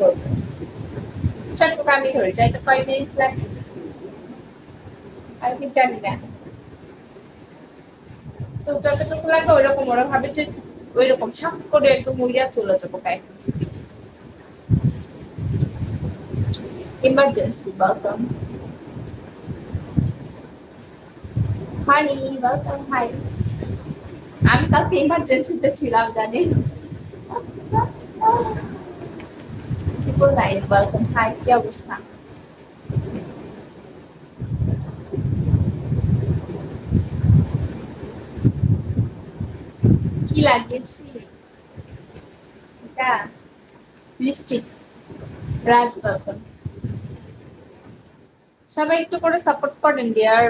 বলবো চট্টগ্রামে ধরে যাইতে 5 মিনিট লাগে আর কি জানি না তো যতটুকু লাগে ওইরকম ওরা ভাবে যে ওইরকম সাপ করে একদম উড়িয়া চলে যাবো গায়ে emergency welcome honey welcome hi আমি কালকে ইমার্জেন্সিতে ছিলাম জানেন people night welcome hi কি অবস্থা কি লাগিয়েছি এটা লিপস্টিক রাজ welcome সবাই একটু করে সাপোর্ট করেন ডিয়ার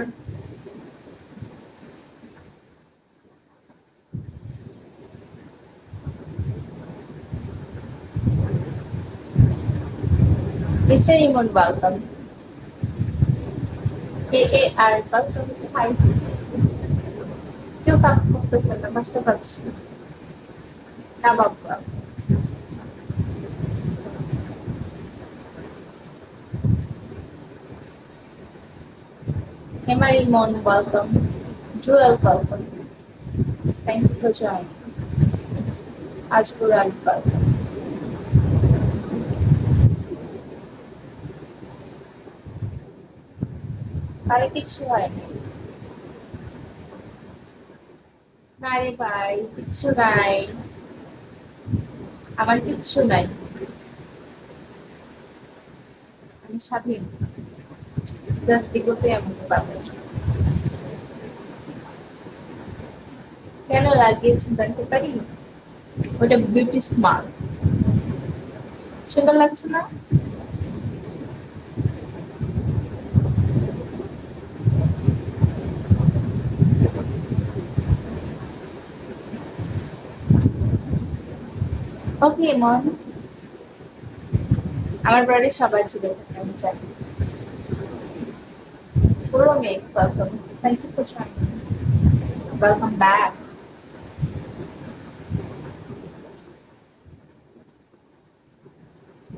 মিস্টার ইমন ওয়েলকাম AAR ওয়েলকাম হাই কেউ সাপোর্ট করতেছে না কষ্ট পাচ্ছি না বাবা Emma Imon welcome Joel welcome thank you for joining Ajkur Ali welcome আরে কিছু হয়নি না রে ভাই কিচ্ছু নাই আমার কিচ্ছু নাই আমি স্বাধীন জাস্ট বিগতে এমন পাবো কেন লাগিয়েছেন জানতে পারি ওটা বিউটি স্মার্ট সুন্দর লাগছে না ওকে মন আমার বাড়ির সবাই ছিল আমি জানি পুরো make welcome thank you for joining welcome back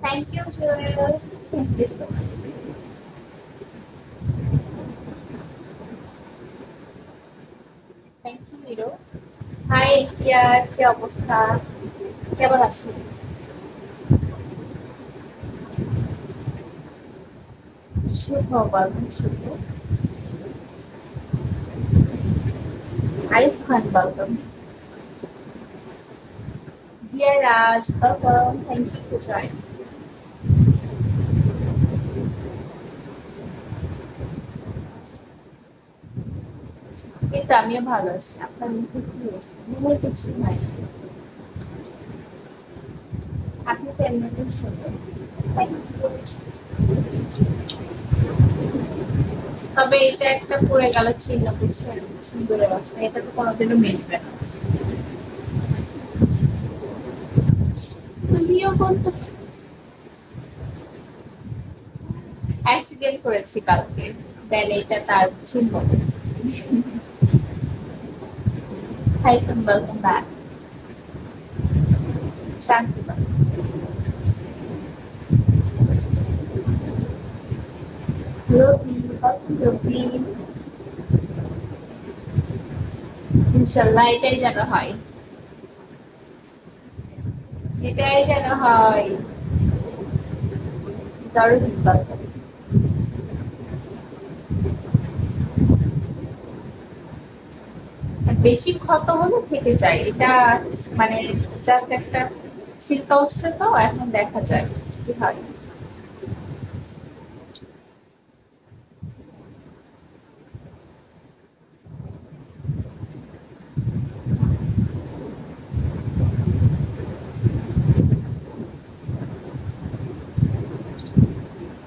thank you Jewel thank you so much thank you hero hi ইয়ার কি অবস্থা কেমন আছেন Shuvo welcome Shuvo Arif Khan welcome dear Raj welcome thank you for joining কিন্তু আমিও ভালো আছি আপনার মুখে কি হয়েছে মুখে কিছু নাই আপনি তো এমনিতেই সুন্দর তবে এটা একটা পড়ে গেল চিহ্ন বুঝছেন সুন্দরের অবস্থা এটা তো কোনোদিনও মিলবে না তুমিও বলতেছ অ্যাক্সিডেন্ট করেছি কালকে দেন এটা তার চিহ্ন হাই ওয়েলকাম ব্যাক শান্তি ইনশাল্লাহ এটাই যেন হয় এটাই যেন হয় দারুণ বেশি ক্ষত হলে থেকে যায় এটা মানে জাস্ট একটা ছিলকা উঠছে তো এখন দেখা যায় কি হয়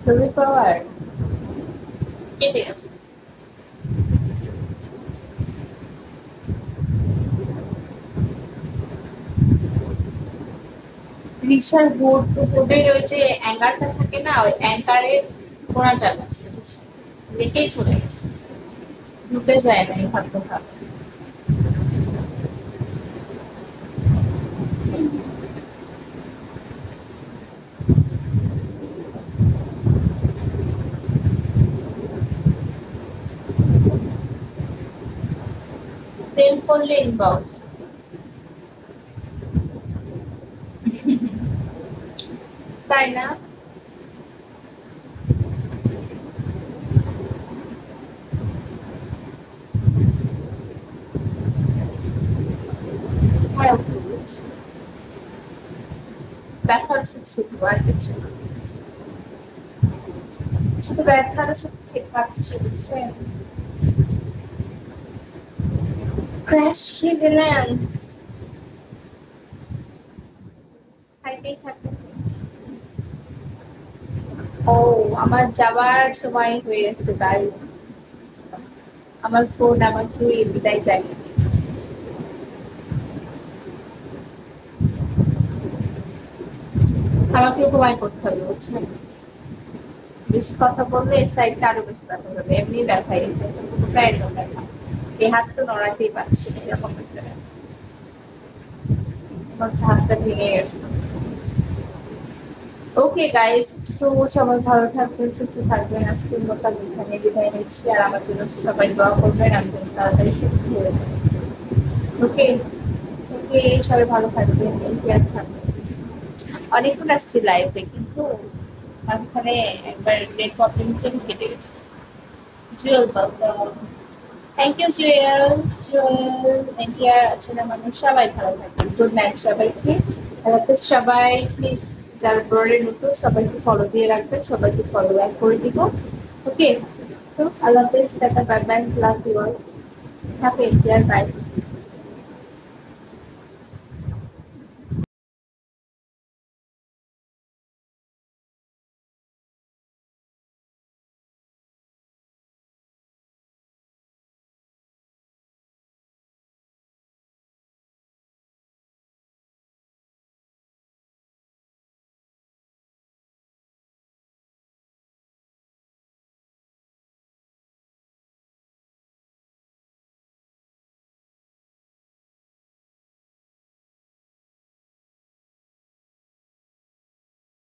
রবি পাওয়ার কেটে গেছে রিক্সার বোর্ডের ওই যে অ্যাঙ্কারটা থাকে না ওই অ্যাঙ্কারের গোড়াটা লাগছে বুঝছি লেকেই চলে গেছে ঢুকে যায় না এই ভাবতে ভাবে প্রেম করলে ইনবক্স। তাই না? হ্যাঁ আপু, বুঝছি। ব্যথার ওষুধ শুধু, আর কিছু না। শুধু ব্যথার ওষুধ খাচ্ছি, বুঝছেন? ক্র্যাশ খেয়ে গেলেন? খাইতেই থাকেন। ও, আমার যাবার সময় হয়ে গেছে গাইস। আমার ফোন আমাকে বিদায় জানিয়ে দিয়েছে। আমাকে ঘুমায় করতে হবে, বুঝছেন? বেশি কথা বললে এই সাইডটা আরো বেশি ব্যথা হবে, এমনি ব্যথা গেছে, পুরোটা একদম ব্যথা। এই হাত তো নড়াতেই পারছি না, এরকম একটা ব্যথা। আমার হাতটা ভেঙে গেছে। ওকে গাইস, তো সবাই ভালো থাকবেন, সুস্থ থাকবেন। আজকের মতো আমি এখানে বিদায় নিচ্ছি, আর আমার জন্য সবাই দোয়া করবেন, আমি যেন তাড়াতাড়ি সুস্থ হয়ে যাই। ওকে। ওকে, সবাই ভালো থাকবেন, কেয়ার থাকবেন। অনেকক্ষণ আসছি লাইভে, কিন্তু মাঝখানে একবার নেট প্রবলেমের জন্য কেটে গেছে। Jewel welcome. Thank you Jewel. Jewel NTR আছেন, মানুষ সবাই ভালো থাকবেন। গুড নাইট সবাইকে। আল্লাহ হাফেজ সবাই। প্লিজ যারা ব্রডের নতুন সবাইকে ফলো দিয়ে রাখবেন, সবাইকে ফলো ব্যাক করে দিব। ওকে, সো আল্লাহ হাফেজ, tata, bye bye, love you all. Happy NTR, by.